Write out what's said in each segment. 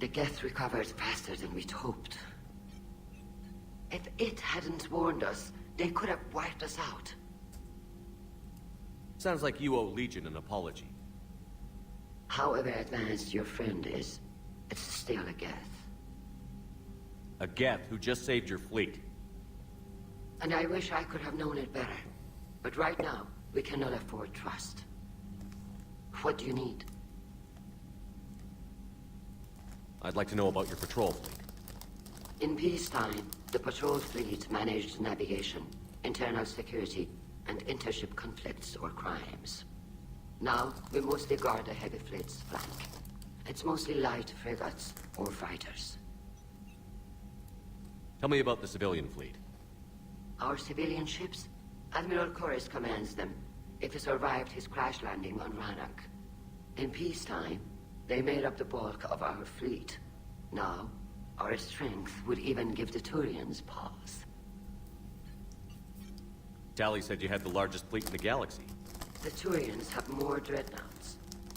The Geth recovered faster than we'd hoped. If it hadn't warned us, they could have wiped us out. Sounds like you owe Legion an apology. However advanced your friend is, it's still a Geth. A Geth who just saved your fleet. And I wish I could have known it better. But right now, we cannot afford trust. What do you need? I'd like to know about your patrol fleet. In peacetime, the patrol fleet managed navigation, internal security, and intership conflicts or crimes. Now, we mostly guard the heavy fleet's flank. It's mostly light frigates or fighters. Tell me about the civilian fleet. Our civilian ships? Admiral Koris commands them, if he survived his crash landing on Rannoch. In peacetime, they made up the bulk of our fleet. Now, our strength would even give the Turians pause. Tali said you had the largest fleet in the galaxy. The Turians have more dreadnoughts.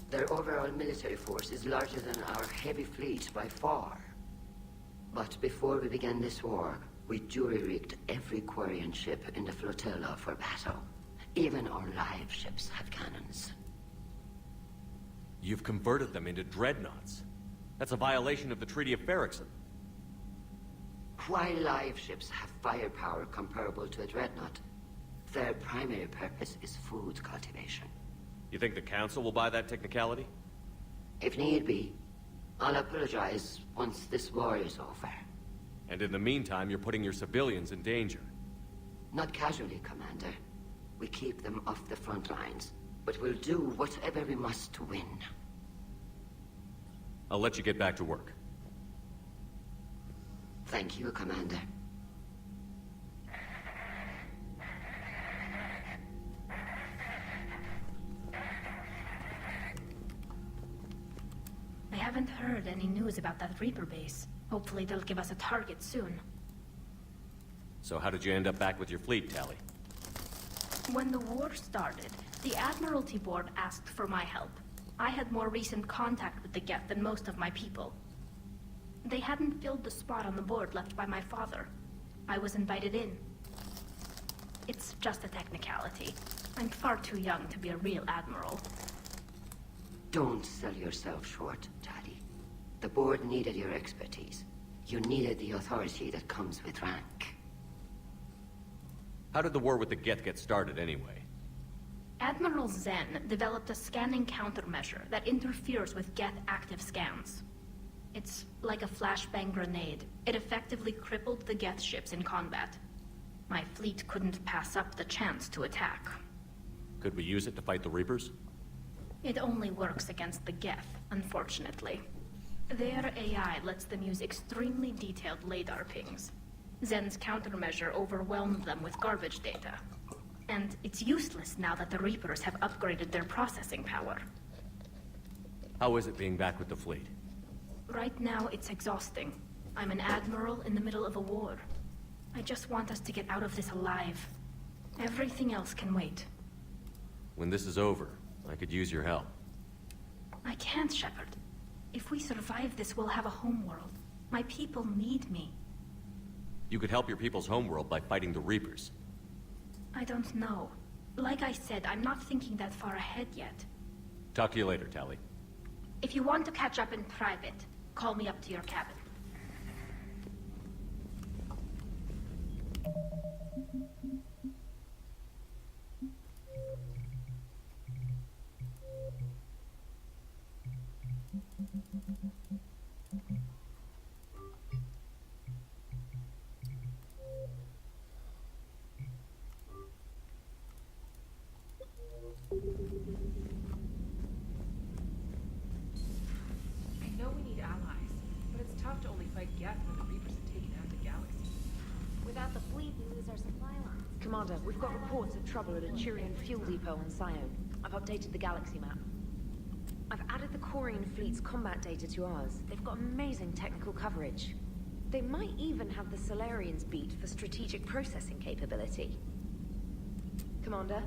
Their overall military force is larger than our heavy fleet by far. But before we began this war, we jury-rigged every Quarian ship in the flotilla for battle. Even our live ships have cannons. You've converted them into dreadnoughts. That's a violation of the Treaty of Ferrixon. While live ships have firepower comparable to a dreadnought, their primary purpose is food cultivation. You think the Council will buy that technicality? If need be, I'll apologize once this war is over. And in the meantime, you're putting your civilians in danger. Not casually, Commander. We keep them off the front lines, but we'll do whatever we must to win. I'll let you get back to work. Thank you, Commander. I haven't heard any news about that Reaper base. Hopefully they'll give us a target soon. So how did you end up back with your fleet, Tali? When the war started, the Admiralty Board asked for my help. I had more recent contact with the Geth than most of my people. They hadn't filled the spot on the board left by my father. I was invited in. It's just a technicality. I'm far too young to be a real admiral. Don't sell yourself short, Tali. The board needed your expertise. You needed the authority that comes with rank. How did the war with the Geth get started, anyway? Admiral Zen developed a scanning countermeasure that interferes with Geth active scans. It's like a flashbang grenade. It effectively crippled the Geth ships in combat. My fleet couldn't pass up the chance to attack. Could we use it to fight the Reapers? It only works against the Geth, unfortunately. Their AI lets them use extremely detailed LADAR pings. Zen's countermeasure overwhelmed them with garbage data. And it's useless now that the Reapers have upgraded their processing power. How is it being back with the fleet? Right now, it's exhausting. I'm an admiral in the middle of a war. I just want us to get out of this alive. Everything else can wait. When this is over, I could use your help. I can't, Shepard. If we survive this, we'll have a homeworld. My people need me. You could help your people's homeworld by fighting the Reapers. I don't know. Like I said, I'm not thinking that far ahead yet. Talk to you later, Tali. If you want to catch up in private, call me up to your cabin. I know we need allies, but it's tough to only fight Geth when the Reapers have taken out the galaxy. Without the fleet, we lose our supply lines. Commander, we've got reports of trouble at a Turian fuel depot on Scion. I've updated the galaxy map. I've added the Quarian fleet's combat data to ours. They've got amazing technical coverage. They might even have the Solarians beat for strategic processing capability. Commander?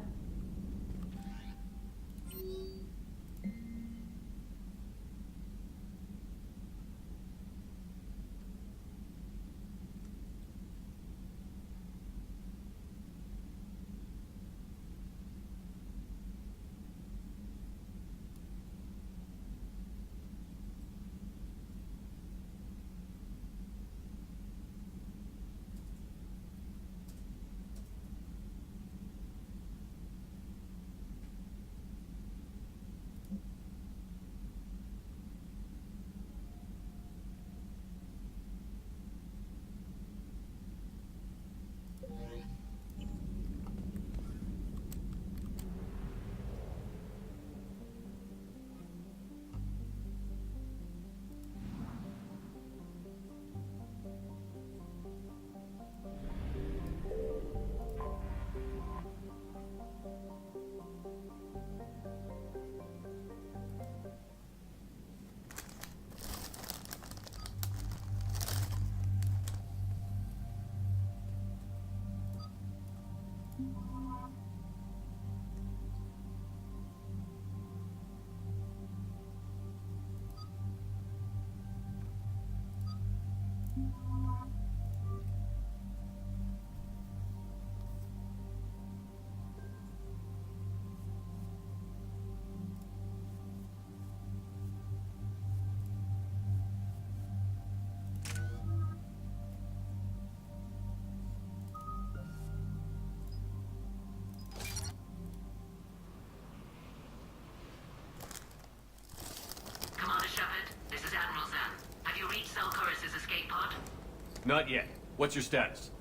Not yet. What's your status?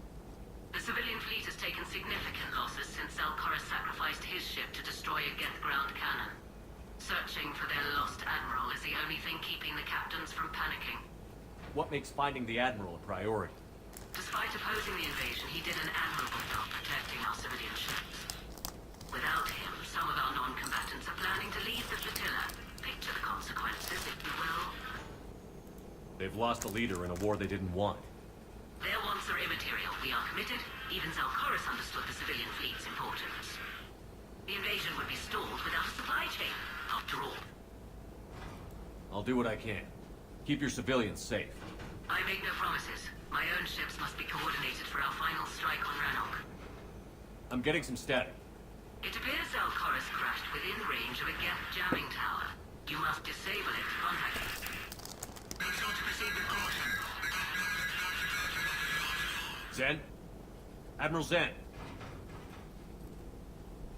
The civilian fleet has taken significant losses since Koris sacrificed his ship to destroy a Geth ground cannon. Searching for their lost admiral is the only thing keeping the captains from panicking. What makes finding the Admiral a priority? Despite opposing the invasion, he did an admirable job protecting our civilian ships. Without him, some of our non-combatants are planning to leave the flotilla. Picture the consequences, if you will. They've lost a leader in a war they didn't want. Their wants are immaterial. We are committed. Even Koris understood the civilian fleet's importance. The invasion would be stalled without a supply chain, after all. I'll do what I can. Keep your civilians safe. I make no promises. My own ships must be coordinated for our final strike on Rannoch. I'm getting some static. It appears Koris crashed within range of a Geth jamming tower. You must disable it to contact it. Be sure to proceed with caution. Zen? Admiral Zen.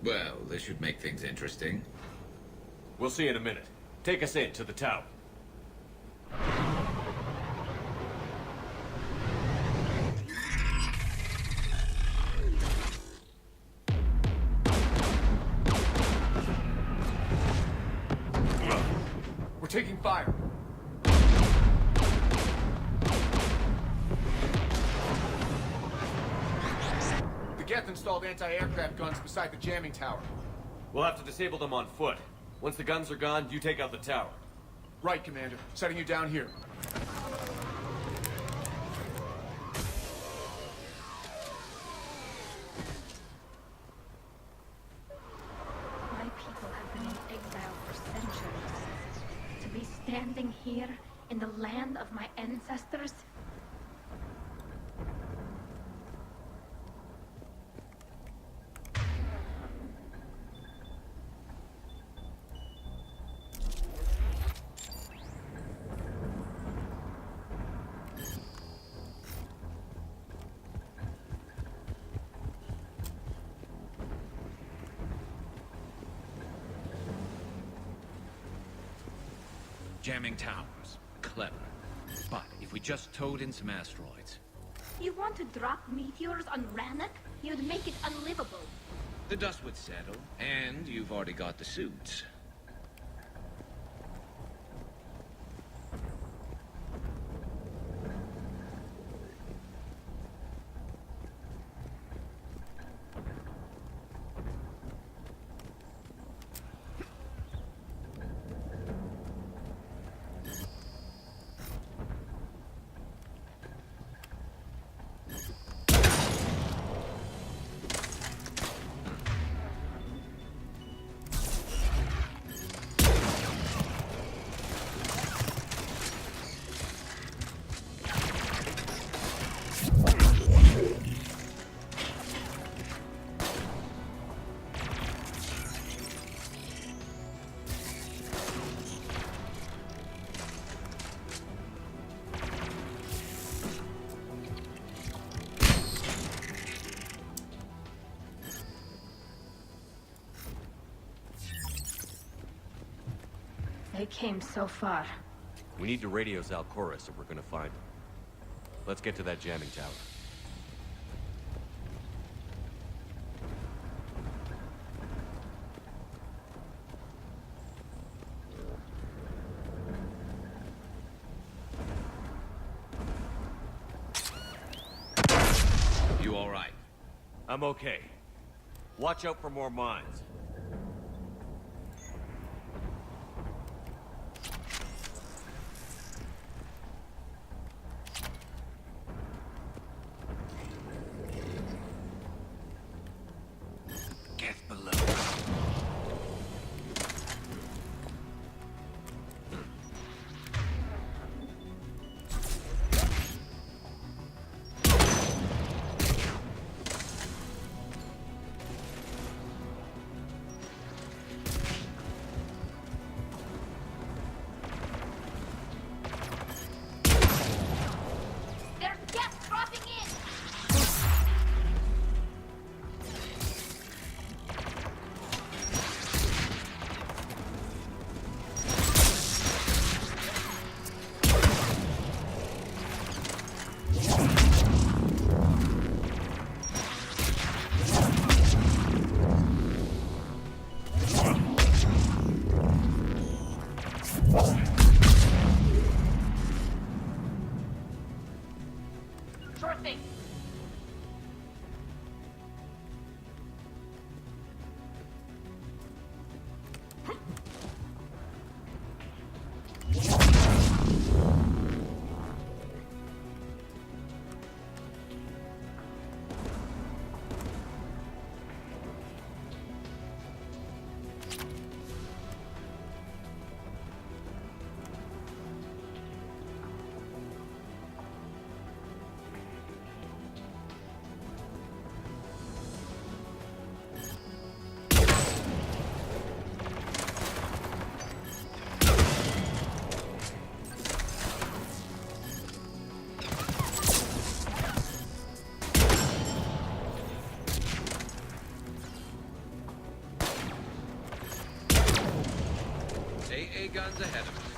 Well, this should make things interesting. We'll see in a minute. Take us in to the tower. We're taking fire. The Geth installed anti-aircraft guns beside the jamming tower. We'll have to disable them on foot. Once the guns are gone, you take out the tower. Right, Commander. Setting you down here. My people have been in exile for centuries. To be standing here in the land of my ancestors. Jamming towers. Clever. But if we just towed in some asteroids... You want to drop meteors on Rannoch? You'd make it unlivable. The dust would settle, and you've already got the suits. They came so far. We need to radio Koris if we're gonna find him. Let's get to that jamming tower. You all right? I'm okay. Watch out for more mines. AA guns ahead of us.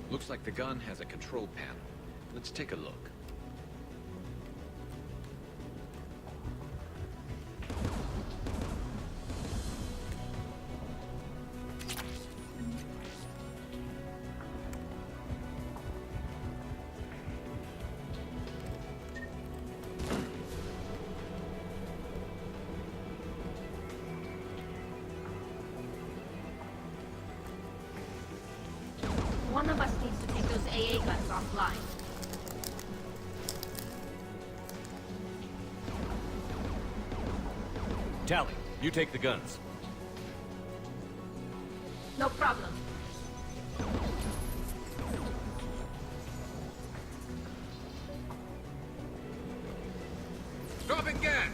Looks like the gun has a control panel. Let's take a look. One of us needs to take those AA guns offline. Tally, you take the guns. No problem. Dropping gas!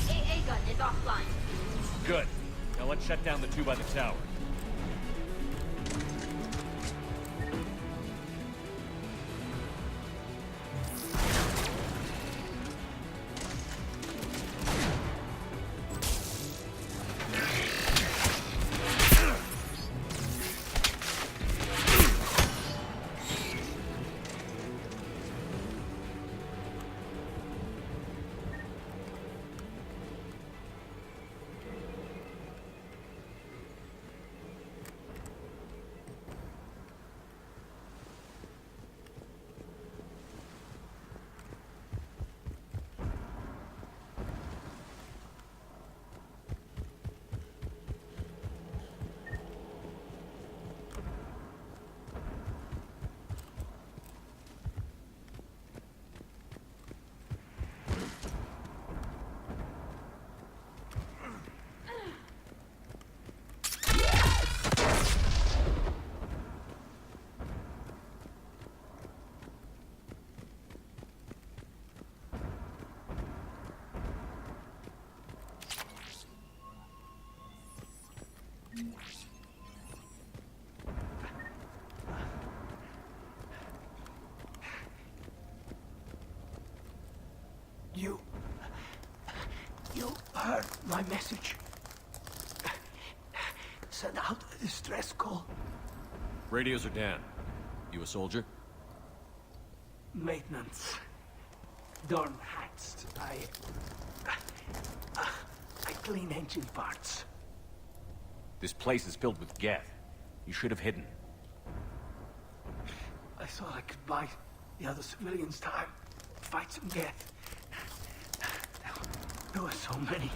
AA gun is offline. Good. Now let's shut down the two by the tower. You heard my message. Send out a distress call. Radios are down. You a soldier? Maintenance. Darn hats. I clean engine parts. This place is filled with geth. You should have hidden. I thought I could buy the other civilians time. Fight some Geth. There were so many.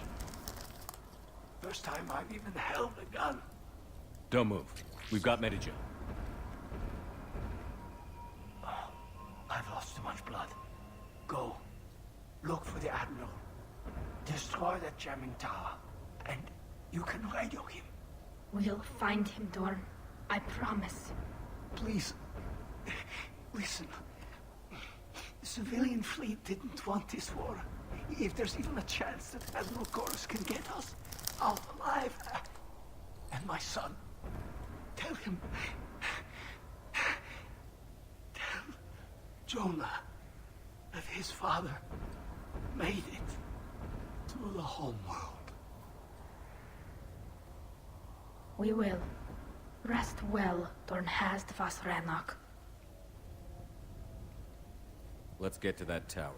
First time I've even held a gun. Don't move. We've got Medigen. Oh, I've lost too much blood. Go. Look for the Admiral. Destroy that jamming tower. And you can radio him. We'll find him, Dorn. I promise. Please. Listen. The civilian fleet didn't want this war. If there's even a chance that Admiral Koris can get us out alive. And my son. Tell him. Tell Jonah that his father made it to the home world. We will. Rest well, Dorn Hast vas Rannoch. Let's get to that tower.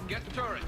Get the turret.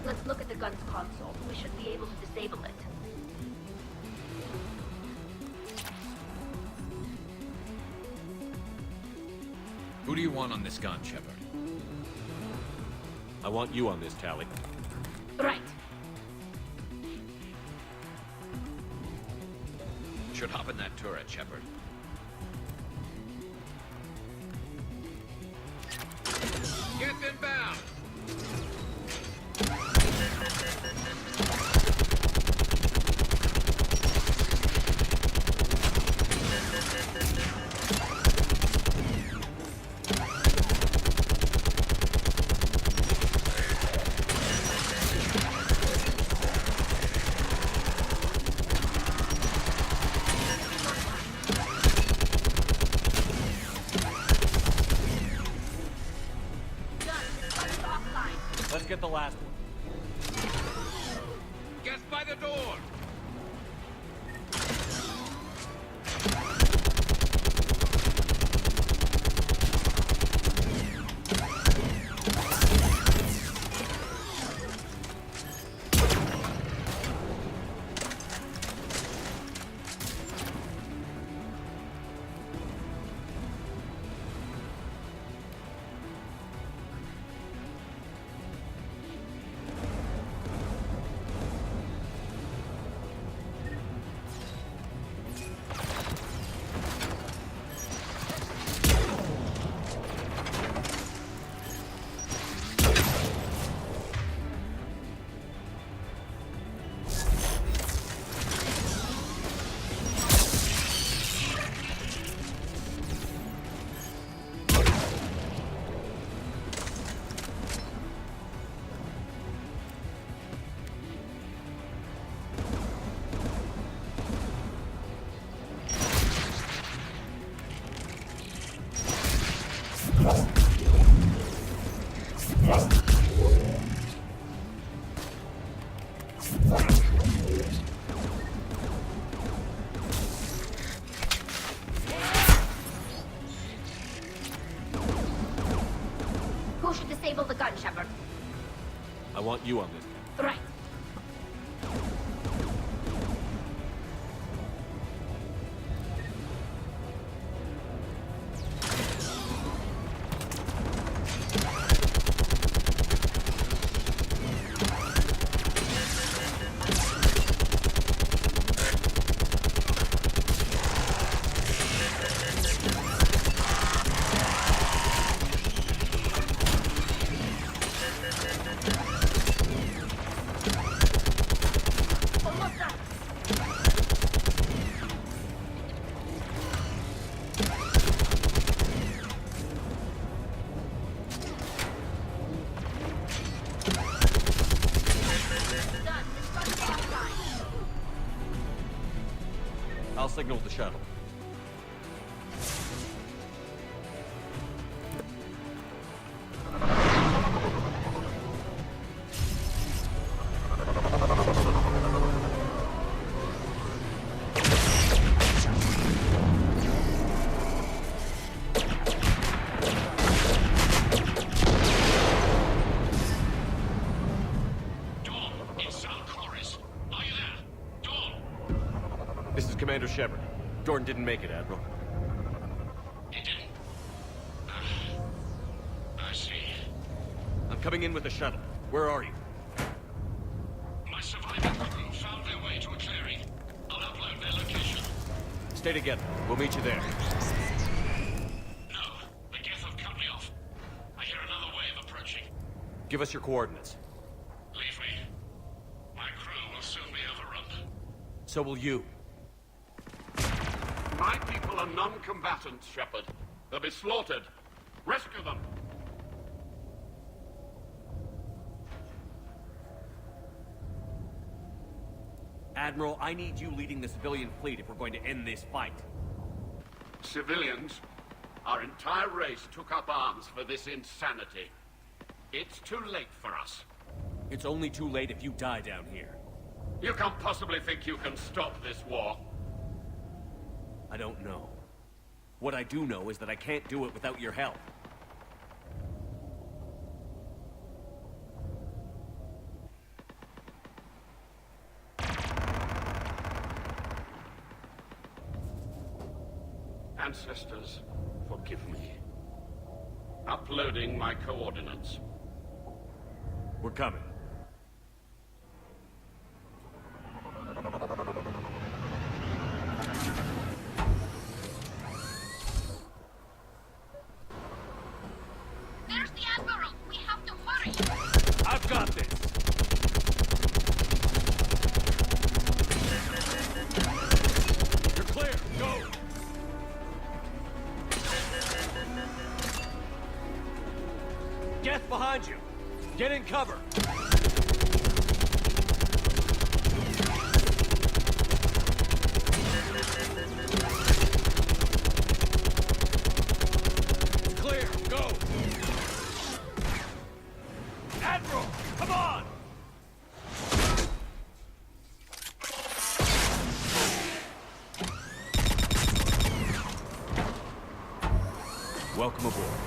Let's look at the gun's console. We should be able to disable it. Who do you want on this gun, Shepard? I want you on this, Tally. Right. Should hop in that turret, Shepard. Get inbound! Let's get the last one. Get by the door! should disable the gun, Shepard. I want you on this. Right. I'll signal the shuttle. This is Commander Shepard. Jordan didn't make it, Admiral. He didn't? I see. I'm coming in with the shuttle. Where are you? My surviving crew found their way to a clearing. I'll upload their location. Stay together. We'll meet you there. No, the Geth have cut me off. I hear another wave approaching. Give us your coordinates. Leave me. My crew will soon be overrun. So will you. My people are non-combatants, Shepard. They'll be slaughtered. Rescue them. Admiral, I need you leading the civilian fleet if we're going to end this fight. Civilians, our entire race took up arms for this insanity. It's too late for us. It's only too late if you die down here. You can't possibly think you can stop this war. I don't know. What I do know is that I can't do it without your help. Ancestors, forgive me. Uploading my coordinates. We're coming. There's the Admiral! We have to hurry! I've got this! You're clear! Go! Geth behind you! Get in cover! It's clear! Go! Admiral! Come on! Welcome aboard.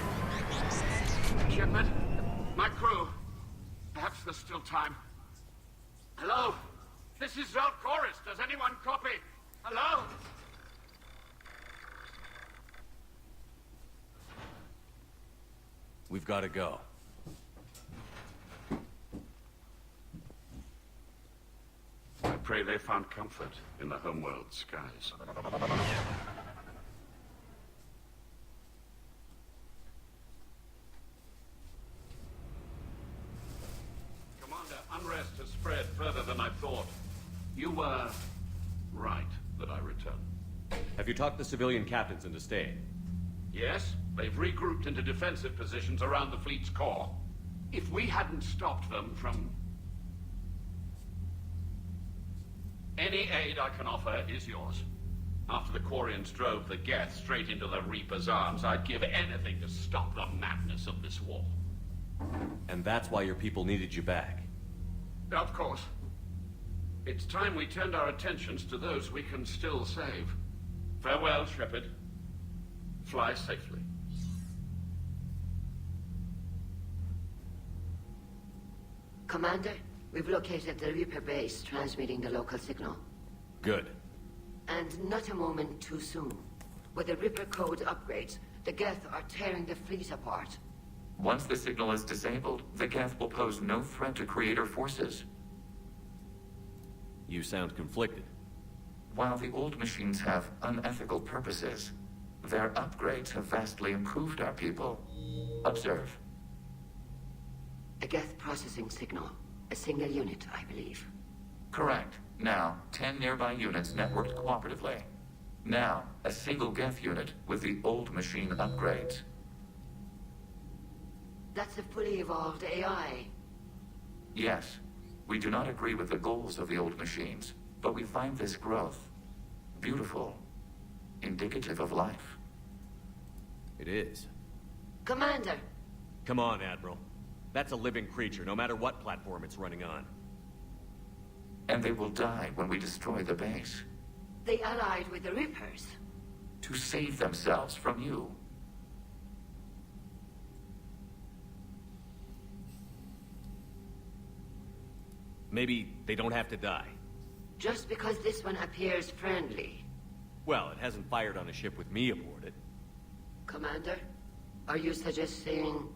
Shepard, my crew. Perhaps there's still time. Hello? This is Koris. Does anyone copy? Hello? We've got to go. I pray they found comfort in the homeworld skies. Commander, unrest has spread further than I thought. You were right that I returned. Have you talked the civilian captains into staying? Yes, they've regrouped into defensive positions around the fleet's core. If we hadn't stopped them from... Any aid I can offer is yours. After the Quarians drove the Geth straight into the Reaper's arms, I'd give anything to stop the madness of this war. And that's why your people needed you back. Of course. It's time we turned our attentions to those we can still save. Farewell, Shepard. Fly safely. Commander, we've located the Reaper base transmitting the local signal. Good. And not a moment too soon. With the Reaper code upgrades, the Geth are tearing the fleet apart. Once the signal is disabled, the Geth will pose no threat to Creator forces. You sound conflicted. While the old machines have unethical purposes, their upgrades have vastly improved our people. Observe. A Geth processing signal. A single unit, I believe. Correct. Now, 10 nearby units networked cooperatively. Now, a single Geth unit with the old machine upgrades. That's a fully evolved AI. Yes, we do not agree with the goals of the old machines, but we find this growth beautiful, indicative of life. It is. Commander! Come on, Admiral. That's a living creature, no matter what platform it's running on. And they will die when we destroy the base. They allied with the Reapers. To save themselves from you. Maybe they don't have to die. Just because this one appears friendly. Well, it hasn't fired on a ship with me aboard it. Commander, are you suggesting...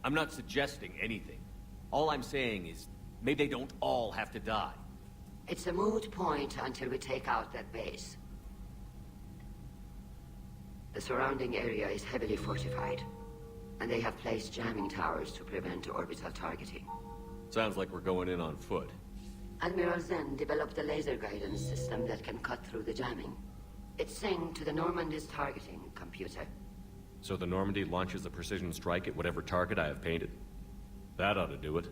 I'm not suggesting anything. All I'm saying is, maybe they don't all have to die. It's a moot point until we take out that base. The surrounding area is heavily fortified, and they have placed jamming towers to prevent orbital targeting. Sounds like we're going in on foot. Admiral Zen developed a laser guidance system that can cut through the jamming. It's synced to the Normandy's targeting computer. So the Normandy launches a precision strike at whatever target I have painted? That ought to do it.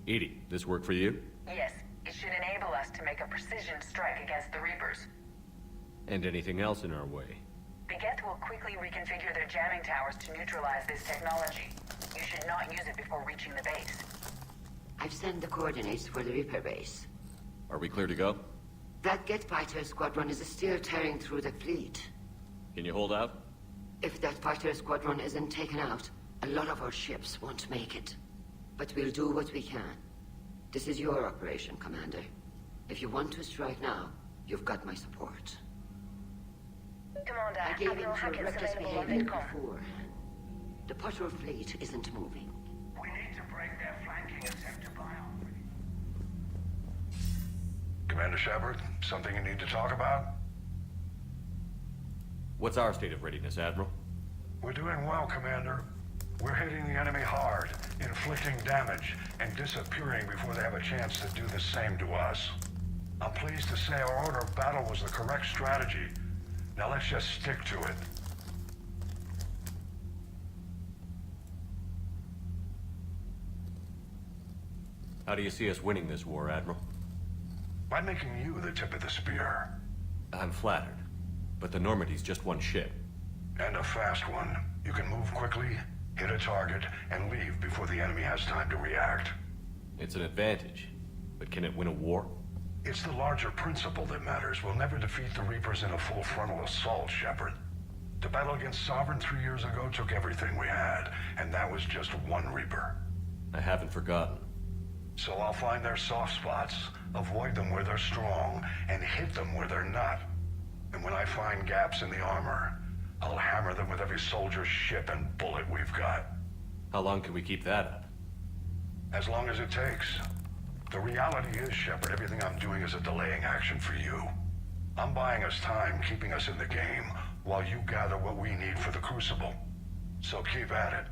Edie, this work for you? Yes, it should enable us to make a precision strike against the Reapers. And anything else in our way? The Geth will quickly reconfigure their jamming towers to neutralize this technology. You should not use it before reaching the base. I've sent the coordinates for the Reaper base. Are we clear to go? That Geth fighter squadron is still tearing through the fleet. Can you hold out? If that fighter squadron isn't taken out, a lot of our ships won't make it. But we'll do what we can. This is your operation, Commander. If you want to strike now, you've got my support. Commander, I gave in Admiral for Hackett's reckless available on behavior VidCom. beforehand. The patrol fleet isn't moving. We need to break their flanking attempt to buy off. Commander Shepard, something you need to talk about? What's our state of readiness, Admiral? We're doing well, Commander. We're hitting the enemy hard, inflicting damage, and disappearing before they have a chance to do the same to us. I'm pleased to say our order of battle was the correct strategy. Now let's just stick to it. How do you see us winning this war, Admiral? By making you the tip of the spear. I'm flattered, but the Normandy's just one ship. And a fast one. You can move quickly, hit a target, and leave before the enemy has time to react. It's an advantage, but can it win a war? It's the larger principle that matters. We'll never defeat the Reapers in a full frontal assault, Shepard. The battle against Sovereign 3 years ago took everything we had, and that was just one Reaper. I haven't forgotten. So I'll find their soft spots, avoid them where they're strong, and hit them where they're not. And when I find gaps in the armor, I'll hammer them with every soldier, ship, and bullet we've got. How long can we keep that up? As long as it takes. The reality is, Shepard, everything I'm doing is a delaying action for you. I'm buying us time, keeping us in the game, while you gather what we need for the Crucible. So keep at it.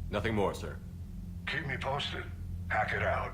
Nothing more, sir. Keep me posted. Hack it out.